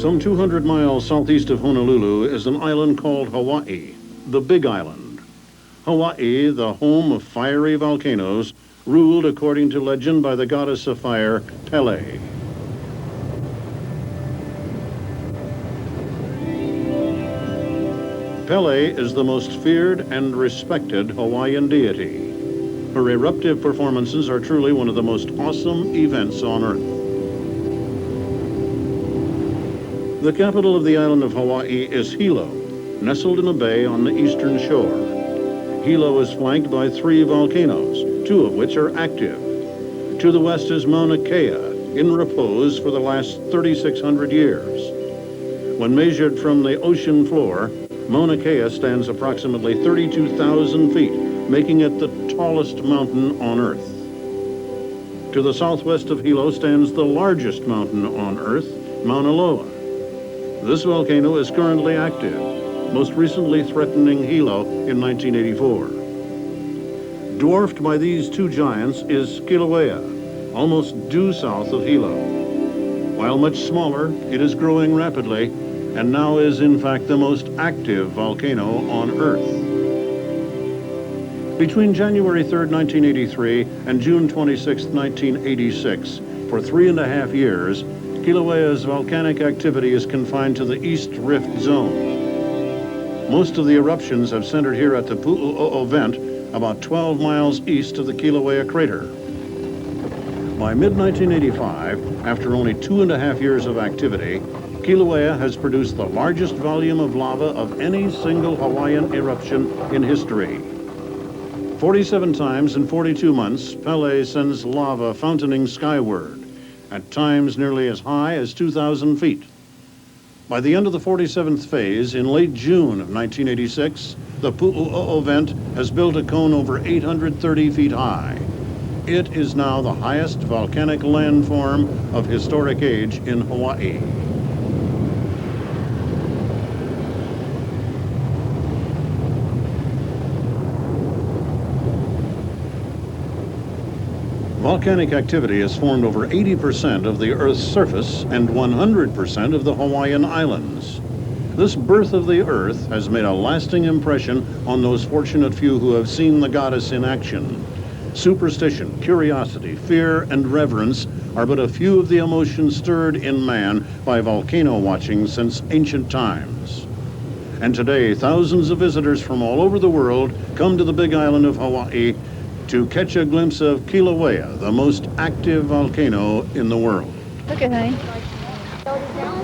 Some 200 miles southeast of Honolulu is an island called Hawaii, the Big Island. Hawaii, the home of fiery volcanoes, ruled according to legend by the goddess of fire, Pele. Pele is the most feared and respected Hawaiian deity. Her eruptive performances are truly one of the most awesome events on Earth. The capital of the island of Hawaii is Hilo, nestled in a bay on the eastern shore. Hilo is flanked by 3 volcanoes, 2 of which are active. To the west is Mauna Kea, in repose for the last 3,600 years. When measured from the ocean floor, Mauna Kea stands approximately 32,000 feet, making it the tallest mountain on Earth. To the southwest of Hilo stands the largest mountain on Earth, Mauna Loa. This volcano is currently active, most recently threatening Hilo in 1984. Dwarfed by these 2 giants is Kilauea, almost due south of Hilo. While much smaller, it is growing rapidly and now is in fact the most active volcano on Earth. Between January 3rd, 1983 and June 26, 1986, for 3.5 years, Kilauea's volcanic activity is confined to the East Rift Zone. Most of the eruptions have centered here at the Pu'u'o'o vent, about 12 miles east of the Kilauea crater. By mid-1985, after only 2.5 years of activity, Kilauea has produced the largest volume of lava of any single Hawaiian eruption in history. 47 times in 42 months, Pele sends lava fountaining skyward, at times nearly as high as 2,000 feet. By the end of the 47th phase, in late June of 1986, the Pu'u'o'o vent has built a cone over 830 feet high. It is now the highest volcanic landform of historic age in Hawaii. Volcanic activity has formed over 80% of the Earth's surface and 100% of the Hawaiian Islands. This birth of the Earth has made a lasting impression on those fortunate few who have seen the goddess in action. Superstition, curiosity, fear, and reverence are but a few of the emotions stirred in man by volcano watching since ancient times. And today, thousands of visitors from all over the world come to the Big Island of Hawaii to catch a glimpse of Kilauea, the most active volcano in the world. Look at honey.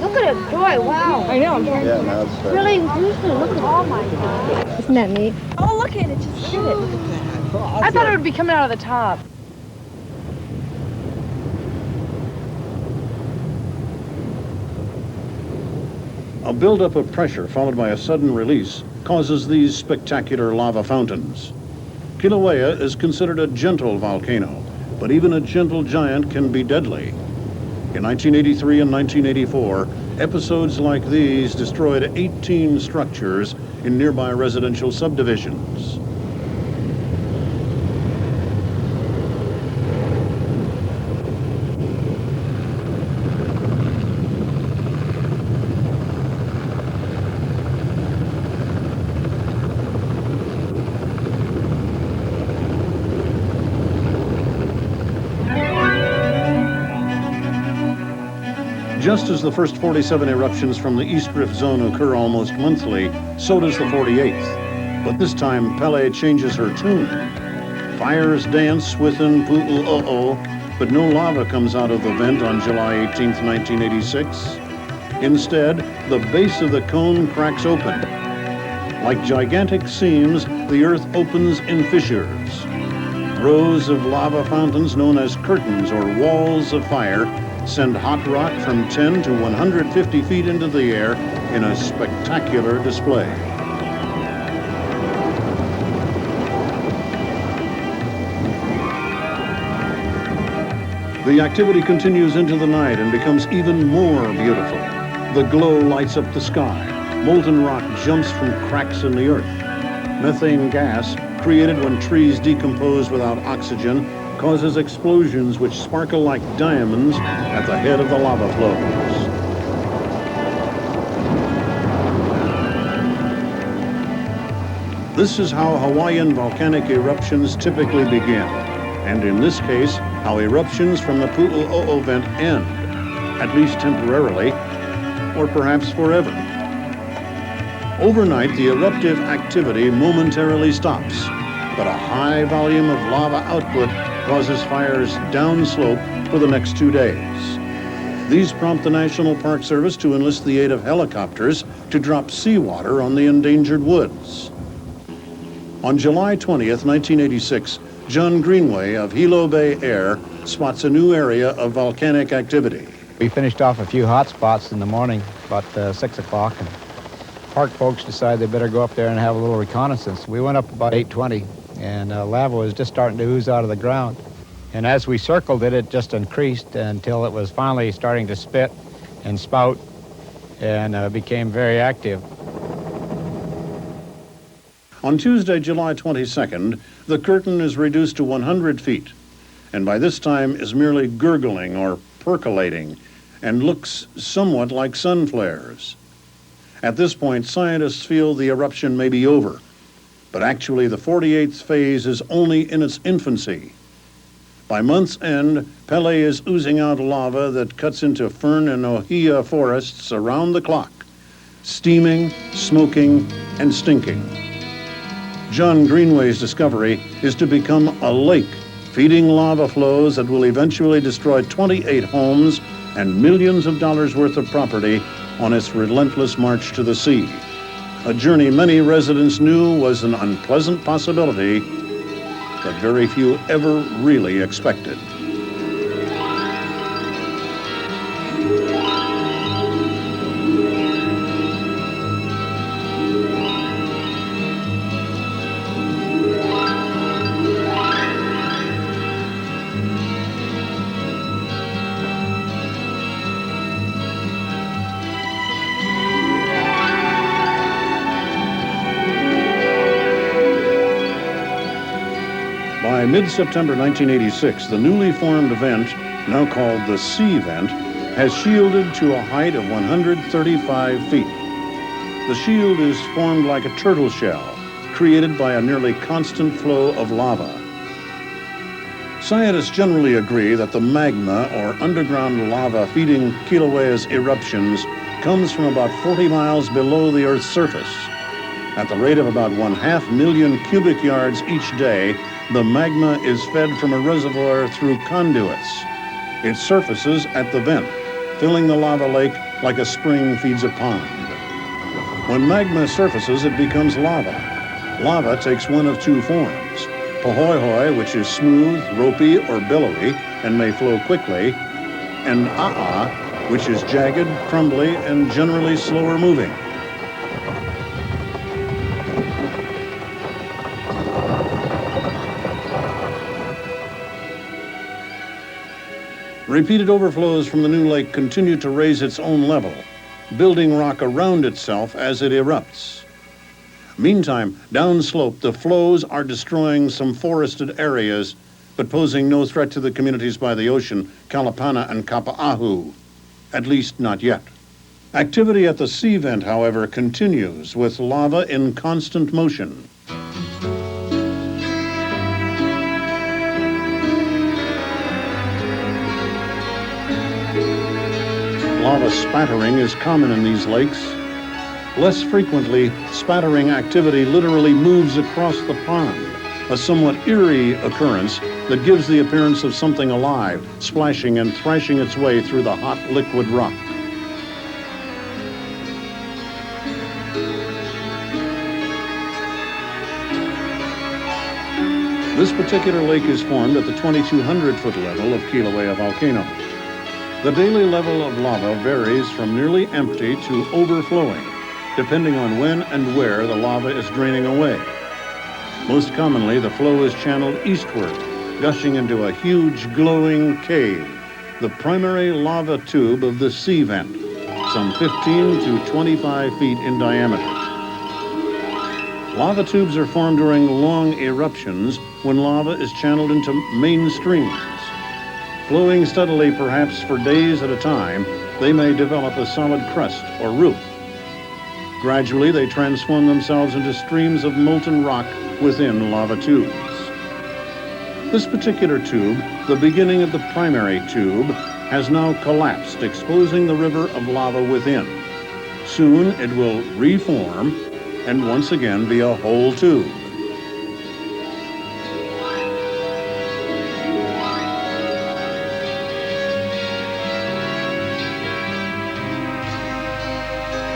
Look at it, Joy, wow. I know. Yeah, now it's Really juicy. Look at, oh my God. Isn't that neat? Oh, look at it, just hit it. Look at that. I thought it would be coming out of the top. A buildup of pressure followed by a sudden release causes these spectacular lava fountains. Kilauea is considered a gentle volcano, but even a gentle giant can be deadly. In 1983 and 1984, episodes like these destroyed 18 structures in nearby residential subdivisions. Just as the first 47 eruptions from the East Rift Zone occur almost monthly, so does the 48th. But this time, Pele changes her tune. Fires dance within Pu'u'o'o, but no lava comes out of the vent on July 18th, 1986. Instead, the base of the cone cracks open. Like gigantic seams, the earth opens in fissures. Rows of lava fountains known as curtains or walls of fire send hot rock from 10 to 150 feet into the air in a spectacular display. The activity continues into the night and becomes even more beautiful. The glow lights up the sky. Molten rock jumps from cracks in the earth. Methane gas, created when trees decompose without oxygen, causes explosions which sparkle like diamonds at the head of the lava flows. This is how Hawaiian volcanic eruptions typically begin, and in this case, how eruptions from the Pu'u'o'o vent end, at least temporarily, or perhaps forever. Overnight, the eruptive activity momentarily stops, but a high volume of lava output causes fires downslope for the next 2 days. These prompt the National Park Service to enlist the aid of helicopters to drop seawater on the endangered woods. On July 20th, 1986, John Greenway of Hilo Bay Air spots a new area of volcanic activity. We finished off a few hot spots in the morning, about 6 o'clock, and park folks decided they better go up there and have a little reconnaissance. We went up about 8:20, and lava was just starting to ooze out of the ground. And as we circled it, it just increased until it was finally starting to spit and spout and became very active. On Tuesday, July 22nd, the curtain is reduced to 100 feet, and by this time is merely gurgling or percolating and looks somewhat like sun flares. At this point, scientists feel the eruption may be over, but actually the 48th phase is only in its infancy. By month's end, Pele is oozing out lava that cuts into fern and ohia forests around the clock, steaming, smoking, and stinking. John Greenway's discovery is to become a lake, feeding lava flows that will eventually destroy 28 homes and millions of dollars worth of property on its relentless march to the sea. A journey many residents knew was an unpleasant possibility, but very few ever really expected. By mid-September 1986, the newly formed vent, now called the sea vent, has shielded to a height of 135 feet. The shield is formed like a turtle shell, created by a nearly constant flow of lava. Scientists generally agree that the magma, or underground lava feeding Kilauea's eruptions, comes from about 40 miles below the Earth's surface. At the rate of about 500,000 cubic yards each day, the magma is fed from a reservoir through conduits. It surfaces at the vent, filling the lava lake like a spring feeds a pond. When magma surfaces, it becomes lava. Lava takes one of two forms: pahoehoe, which is smooth, ropey, or billowy, and may flow quickly, and a'a, which is jagged, crumbly, and generally slower moving. Repeated overflows from the new lake continue to raise its own level, building rock around itself as it erupts. Meantime, downslope, the flows are destroying some forested areas, but posing no threat to the communities by the ocean, Kalapana and Kapa'ahu, at least not yet. Activity at the sea vent, however, continues, with lava in constant motion. Lava spattering is common in these lakes. Less frequently, spattering activity literally moves across the pond, a somewhat eerie occurrence that gives the appearance of something alive, splashing and thrashing its way through the hot liquid rock. This particular lake is formed at the 2,200-foot level of Kilauea volcano. The daily level of lava varies from nearly empty to overflowing, depending on when and where the lava is draining away. Most commonly, the flow is channeled eastward, gushing into a huge glowing cave, the primary lava tube of the sea vent, some 15 to 25 feet in diameter. Lava tubes are formed during long eruptions when lava is channeled into main streams. Flowing steadily, perhaps for days at a time, they may develop a solid crust or roof. Gradually, they transform themselves into streams of molten rock within lava tubes. This particular tube, the beginning of the primary tube, has now collapsed, exposing the river of lava within. Soon it will reform and once again be a whole tube.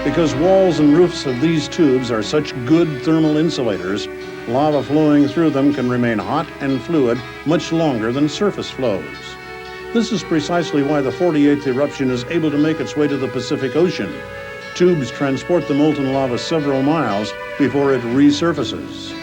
Because walls and roofs of these tubes are such good thermal insulators, lava flowing through them can remain hot and fluid much longer than surface flows. This is precisely why the 48th eruption is able to make its way to the Pacific Ocean. Tubes transport the molten lava several miles before it resurfaces.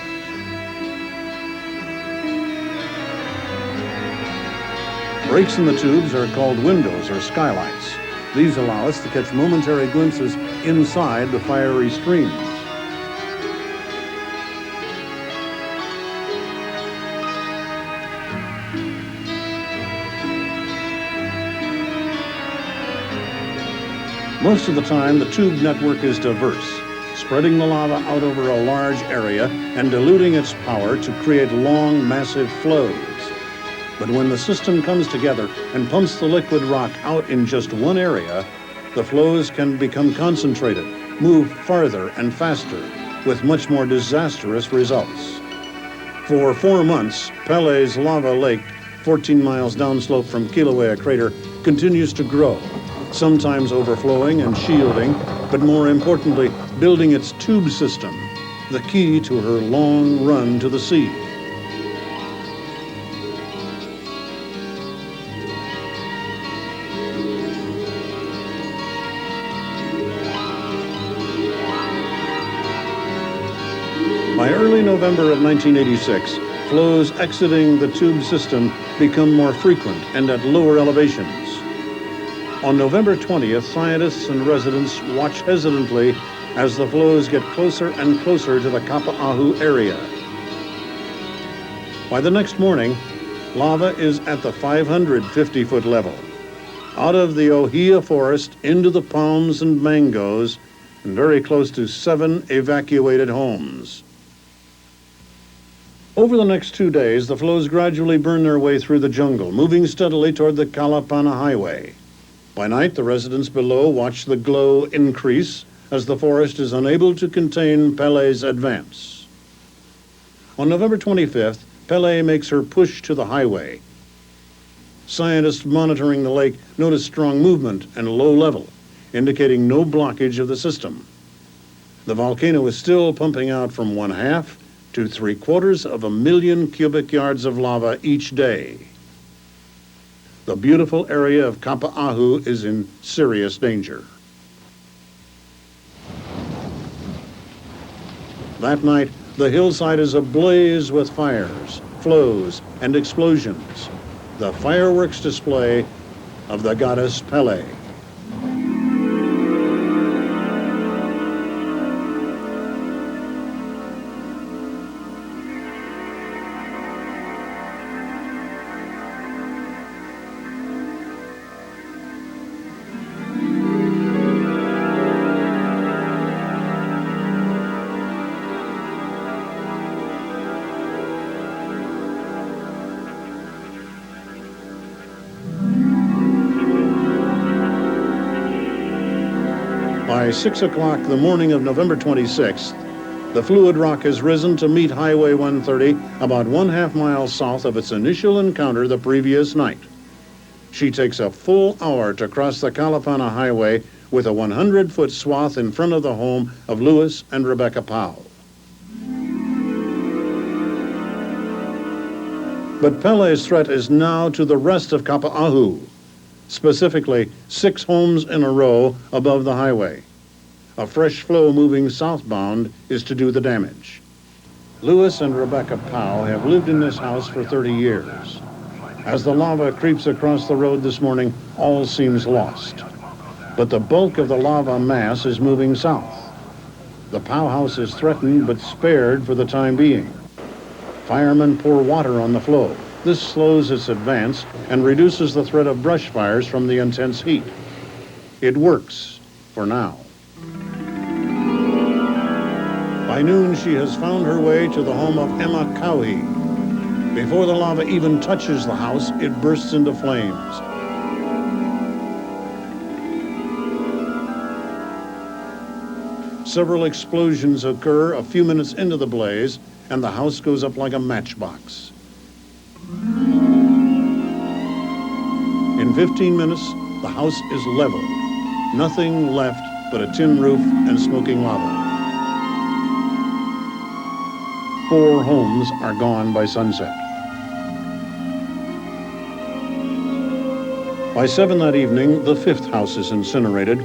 Breaks in the tubes are called windows or skylights. These allow us to catch momentary glimpses inside the fiery streams. Most of the time, the tube network is diverse, spreading the lava out over a large area and diluting its power to create long, massive flows. But when the system comes together and pumps the liquid rock out in just one area, the flows can become concentrated, move farther and faster, with much more disastrous results. For 4 months, Pele's lava lake, 14 miles downslope from Kilauea crater, continues to grow, sometimes overflowing and shielding, but more importantly, building its tube system, the key to her long run to the sea. By early November of 1986, flows exiting the tube system become more frequent and at lower elevations. On November 20th, scientists and residents watch hesitantly as the flows get closer and closer to the Kapa'ahu area. By the next morning, lava is at the 550-foot level. Out of the ohia forest into the palms and mangoes, and very close to 7 evacuated homes. Over the next 2 days, the flows gradually burn their way through the jungle, moving steadily toward the Kalapana Highway. By night, the residents below watch the glow increase as the forest is unable to contain Pele's advance. On November 25th, Pele makes her push to the highway. Scientists monitoring the lake notice strong movement and low level, indicating no blockage of the system. The volcano is still pumping out from 1/2 to 3/4 of a million cubic yards of lava each day. The beautiful area of Kapa'ahu is in serious danger. That night, the hillside is ablaze with fires, flows, and explosions, the fireworks display of the goddess Pele. By 6 o'clock the morning of November 26th, the fluid rock has risen to meet Highway 130 about 1/2 mile south of its initial encounter the previous night. She takes a full hour to cross the Kalapana Highway with a 100-foot swath in front of the home of Louis and Rebecca Powell. But Pele's threat is now to the rest of Kapa'ahu, specifically 6 homes in a row above the highway. A fresh flow moving southbound is to do the damage. Louis and Rebecca Powell have lived in this house for 30 years. As the lava creeps across the road this morning, all seems lost. But the bulk of the lava mass is moving south. The Powell house is threatened but spared for the time being. Firemen pour water on the flow. This slows its advance and reduces the threat of brush fires from the intense heat. It works, for now. By noon, she has found her way to the home of Emma Kalber. Before the lava even touches the house, it bursts into flames. Several explosions occur a few minutes into the blaze, and the house goes up like a matchbox. In 15 minutes, the house is leveled. Nothing left but a tin roof and smoking lava. 4 homes are gone by sunset. By 7 that evening, the 5th house is incinerated.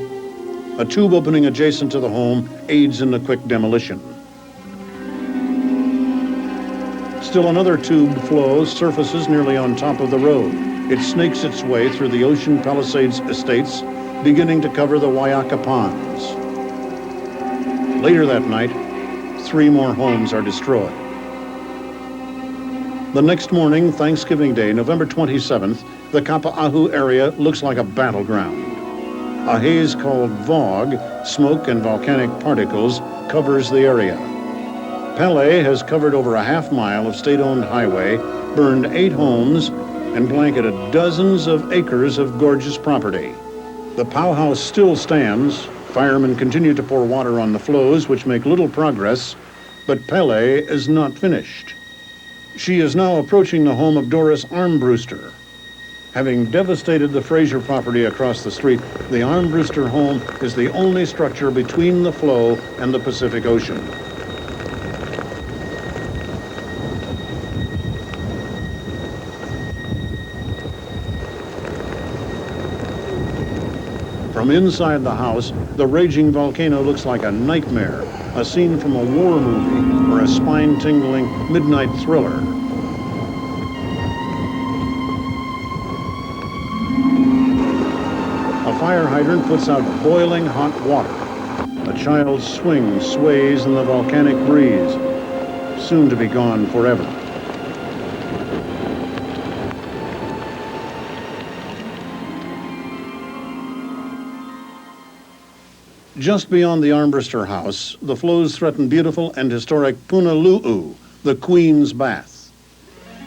A tube opening adjacent to the home aids in the quick demolition. Still another tube flow surfaces nearly on top of the road. It snakes its way through the Ocean Palisades estates, beginning to cover the Waiaka ponds. Later that night, 3 more homes are destroyed. The next morning, Thanksgiving Day, November 27th, the Kapa'ahu area looks like a battleground. A haze called fog, smoke and volcanic particles, covers the area. Pele has covered over a half-mile of state-owned highway, burned 8 homes, and blanketed dozens of acres of gorgeous property. The powerhouse still stands. Firemen continue to pour water on the flows, which make little progress, but Pele is not finished. She is now approaching the home of Doris Armbruster. Having devastated the Fraser property across the street, the Armbruster home is the only structure between the flow and the Pacific Ocean. From inside the house, the raging volcano looks like a nightmare, a scene from a war movie or a spine-tingling midnight thriller. A fire hydrant puts out boiling hot water. A child's swing sways in the volcanic breeze, soon to be gone forever. Just beyond the Armbruster house, the flows threaten beautiful and historic Punalu'u, the Queen's Bath.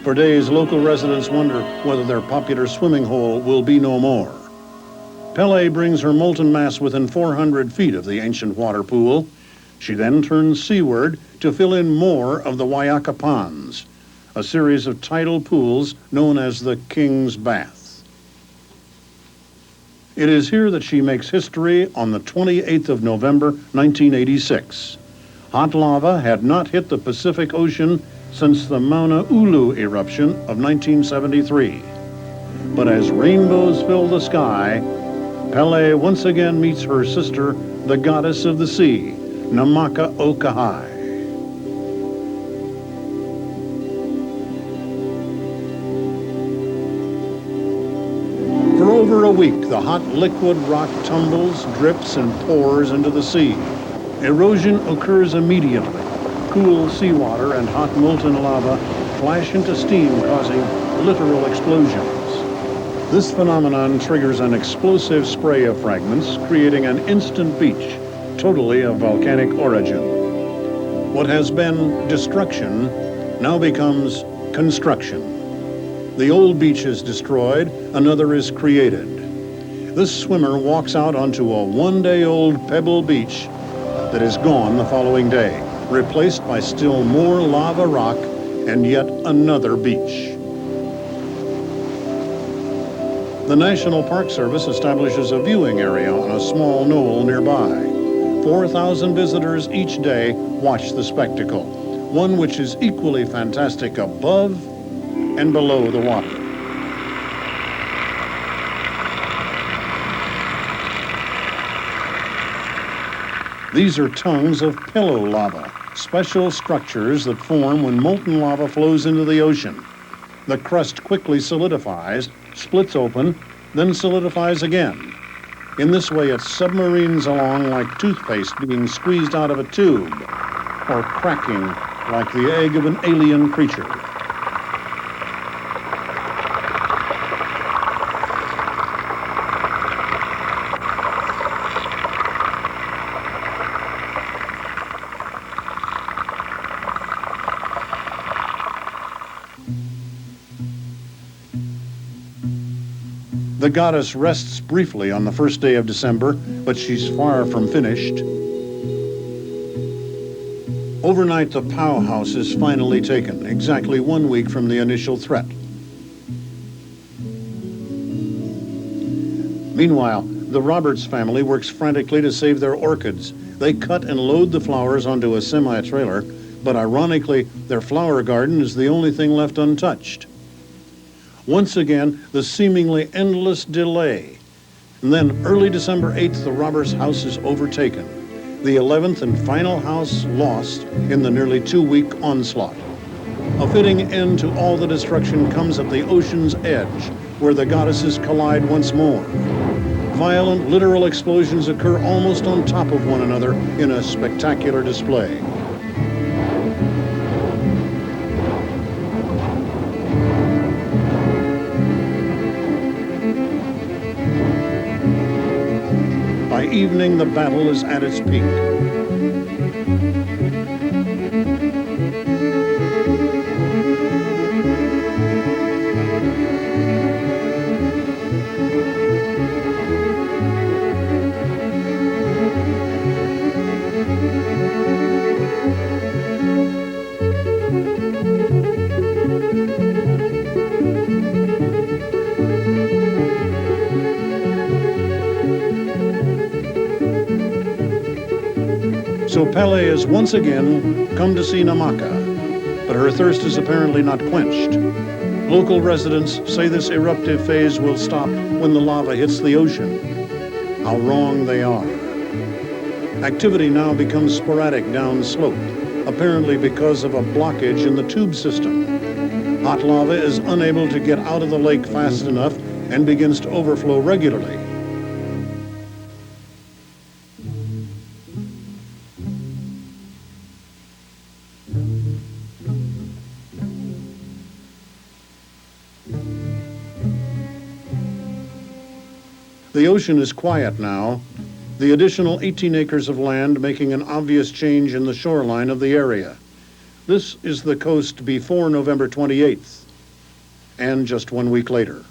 For days, local residents wonder whether their popular swimming hole will be no more. Pele brings her molten mass within 400 feet of the ancient water pool. She then turns seaward to fill in more of the Waiaka ponds, a series of tidal pools known as the King's Bath. It is here that she makes history on the 28th of November, 1986. Hot lava had not hit the Pacific Ocean since the Mauna Ulu eruption of 1973. But as rainbows fill the sky, Pele once again meets her sister, the goddess of the sea, Namaka Okahai. For over a week, the hot liquid rock tumbles, drips, and pours into the sea. Erosion occurs immediately. Cool seawater and hot molten lava flash into steam, causing literal explosions. This phenomenon triggers an explosive spray of fragments, creating an instant beach, totally of volcanic origin. What has been destruction now becomes construction. The old beach is destroyed, another is created. This swimmer walks out onto a one-day-old pebble beach that is gone the following day, replaced by still more lava rock and yet another beach. The National Park Service establishes a viewing area on a small knoll nearby. 4,000 visitors each day watch the spectacle, one which is equally fantastic above and below the water. These are tongues of pillow lava, special structures that form when molten lava flows into the ocean. The crust quickly solidifies, splits open, then solidifies again. In this way, it submarines along like toothpaste being squeezed out of a tube, or cracking like the egg of an alien creature. The goddess rests briefly on the first day of December, but she's far from finished. Overnight, the Pow House is finally taken, exactly 1 week from the initial threat. Meanwhile, the Roberts family works frantically to save their orchids. They cut and load the flowers onto a semi-trailer, but ironically, their flower garden is the only thing left untouched. Once again, the seemingly endless delay. And then, early December 8th, the Roberts house is overtaken. The 11th and final house lost in the nearly 2-week onslaught. A fitting end to all the destruction comes at the ocean's edge, where the goddesses collide once more. Violent, literal explosions occur almost on top of one another in a spectacular display. By evening, the battle is at its peak. So Pele has once again come to see Namaka, but her thirst is apparently not quenched. Local residents say this eruptive phase will stop when the lava hits the ocean. How wrong they are. Activity now becomes sporadic downslope, apparently because of a blockage in the tube system. Hot lava is unable to get out of the lake fast enough and begins to overflow regularly. The ocean is quiet now, the additional 18 acres of land making an obvious change in the shoreline of the area. This is the coast before November 28th, and just 1 week later.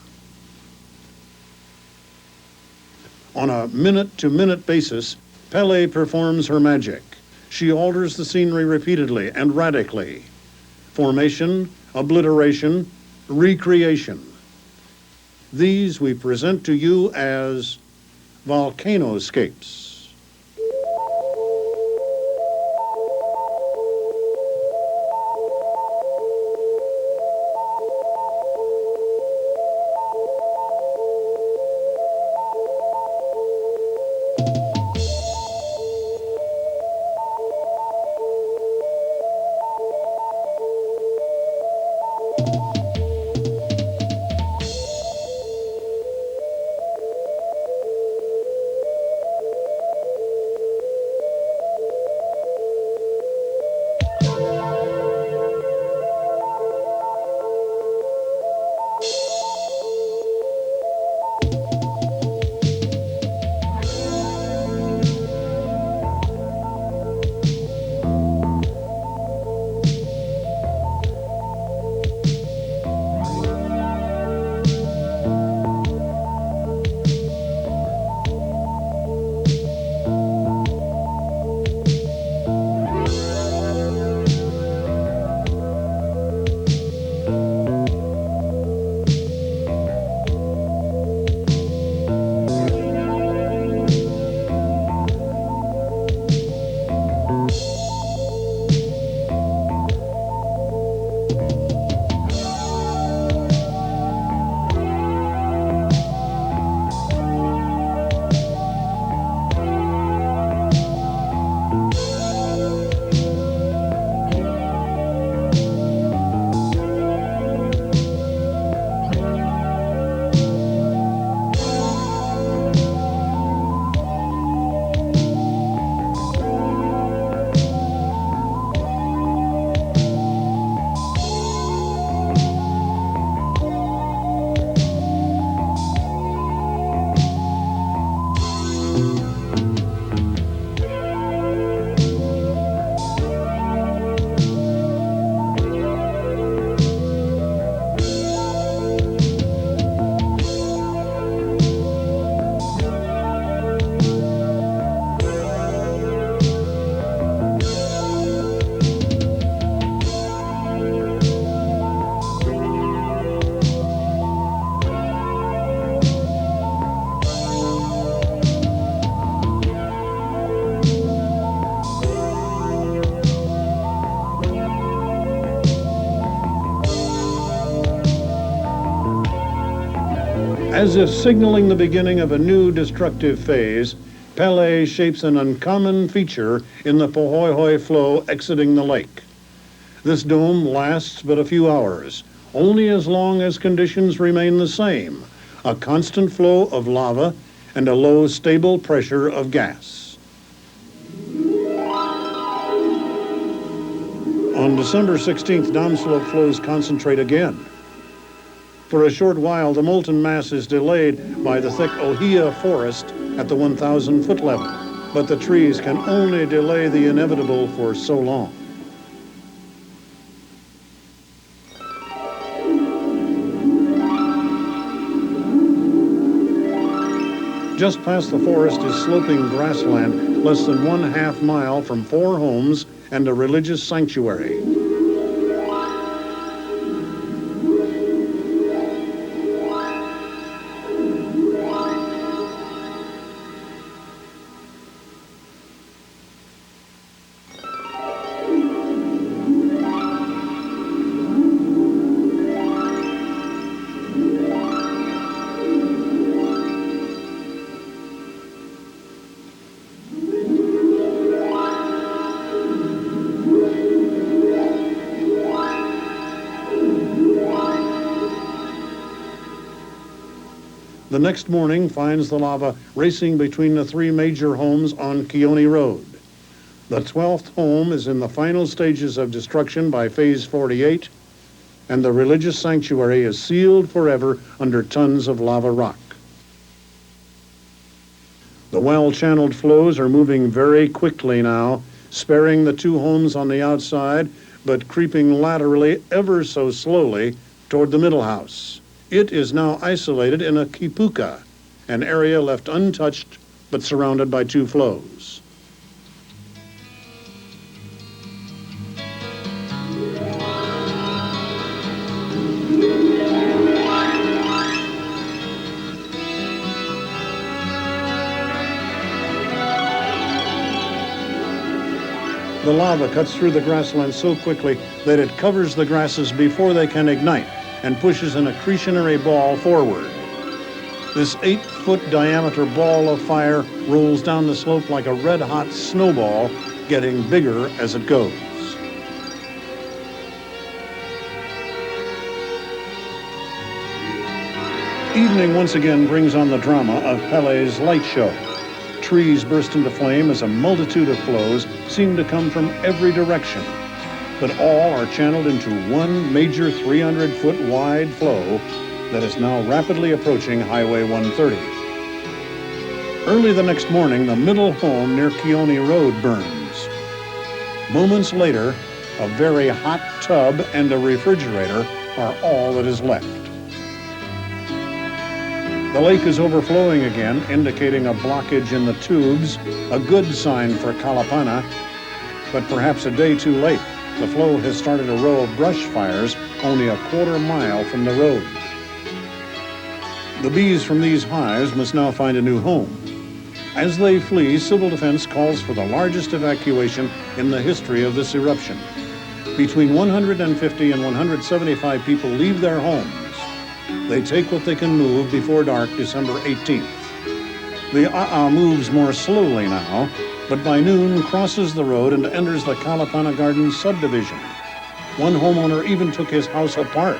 On a minute-to-minute basis, Pele performs her magic. She alters the scenery repeatedly and radically. Formation, obliteration, recreation. These we present to you as volcanoscapes. As if signaling the beginning of a new destructive phase, Pele shapes an uncommon feature in the Pohoihoi flow exiting the lake. This dome lasts but a few hours, only as long as conditions remain the same, a constant flow of lava and a low, stable pressure of gas. On December 16th, downslope flows concentrate again. For a short while, the molten mass is delayed by the thick ohia forest at the 1,000-foot level, but the trees can only delay the inevitable for so long. Just past the forest is sloping grassland, less than 1/2 mile from 4 homes and a religious sanctuary. The next morning finds the lava racing between the 3 major homes on Keone Road. The 12th home is in the final stages of destruction by phase 48, and the religious sanctuary is sealed forever under tons of lava rock. The well-channeled flows are moving very quickly now, sparing the 2 homes on the outside, but creeping laterally ever so slowly toward the middle house. It is now isolated in a kipuka, an area left untouched but surrounded by 2 flows. The lava cuts through the grassland so quickly that it covers the grasses before they can ignite and pushes an accretionary ball forward. This 8-foot diameter ball of fire rolls down the slope like a red-hot snowball, getting bigger as it goes. Evening once again brings on the drama of Pele's light show. Trees burst into flame as a multitude of flows seem to come from every direction, but all are channeled into one major 300-foot wide flow that is now rapidly approaching Highway 130. Early the next morning, the middle home near Keone Road burns. Moments later, a very hot tub and a refrigerator are all that is left. The lake is overflowing again, indicating a blockage in the tubes, a good sign for Kalapana, but perhaps a day too late. The flow has started a row of brush fires only a quarter mile from the road. The bees from these hives must now find a new home. As they flee, civil defense calls for the largest evacuation in the history of this eruption. Between 150 and 175 people leave their homes. They take what they can move before dark, December 18th. The moves more slowly now, but by noon crosses the road and enters the Kalapana Gardens subdivision. One homeowner even took his house apart,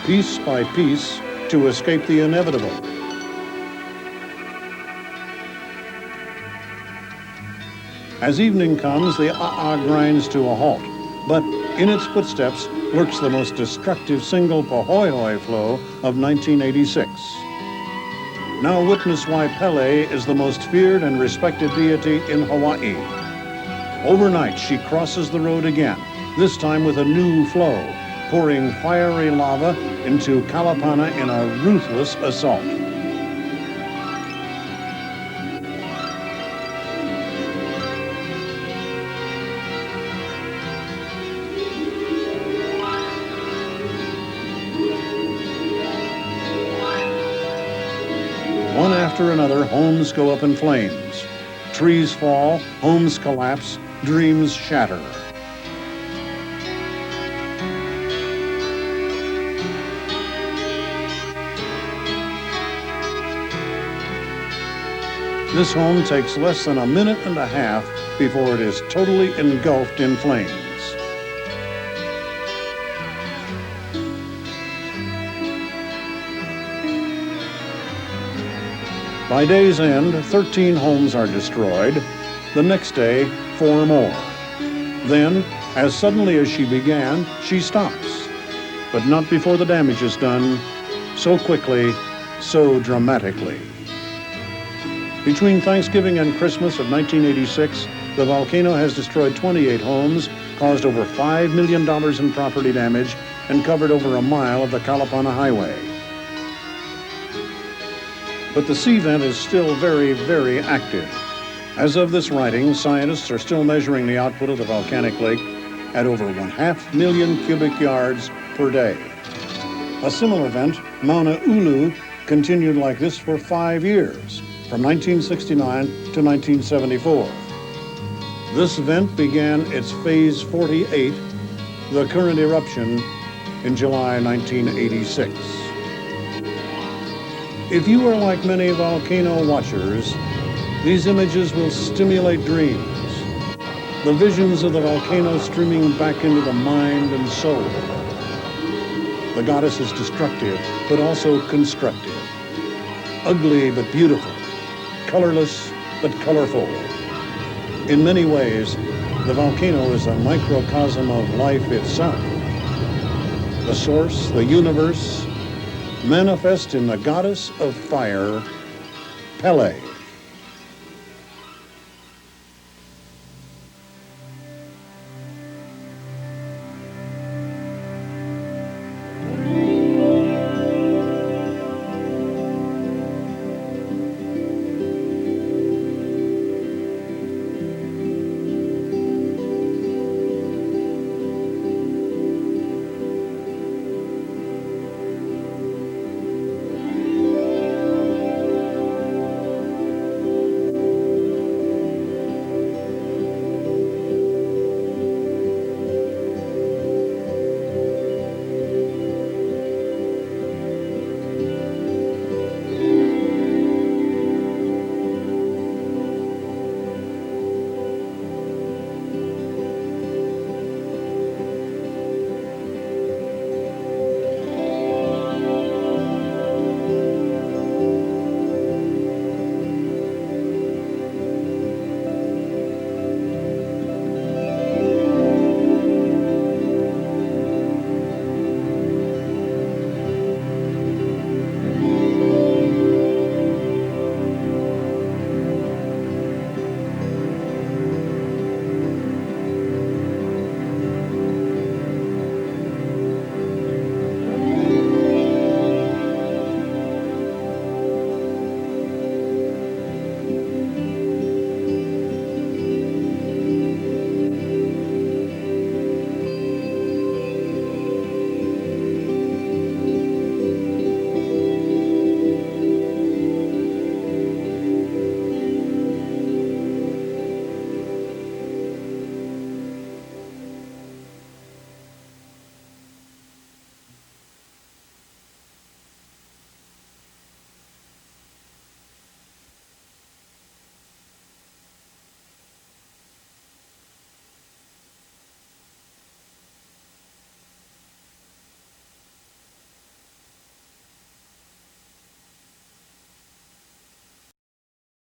piece by piece, to escape the inevitable. As evening comes, the grinds to a halt, but in its footsteps lurks the most destructive single Pohoihoi flow of 1986. Now witness why Pele is the most feared and respected deity in Hawaii. Overnight, she crosses the road again, this time with a new flow, pouring fiery lava into Kalapana in a ruthless assault. One after another, homes go up in flames. Trees fall, homes collapse, dreams shatter. This home takes less than a minute and a half before it is totally engulfed in flames. By day's end, 13 homes are destroyed. The next day, 4 more. Then, as suddenly as she began, she stops. But not before the damage is done, so quickly, so dramatically. Between Thanksgiving and Christmas of 1986, the volcano has destroyed 28 homes, caused over $5 million in property damage, and covered over a mile of the Kalapana Highway. But the sea vent is still very, very active. As of this writing, scientists are still measuring the output of the volcanic lake at over 1/2 cubic yards per day. A similar vent, Mauna Ulu, continued like this for 5 years, from 1969 to 1974. This vent began its phase 48, the current eruption, in July 1986. If you are like many volcano watchers, these images will stimulate dreams. The visions of the volcano streaming back into the mind and soul. The goddess is destructive, but also constructive. Ugly, but beautiful. Colorless, but colorful. In many ways, the volcano is a microcosm of life itself. The source, the universe, manifest in the goddess of fire, Pele.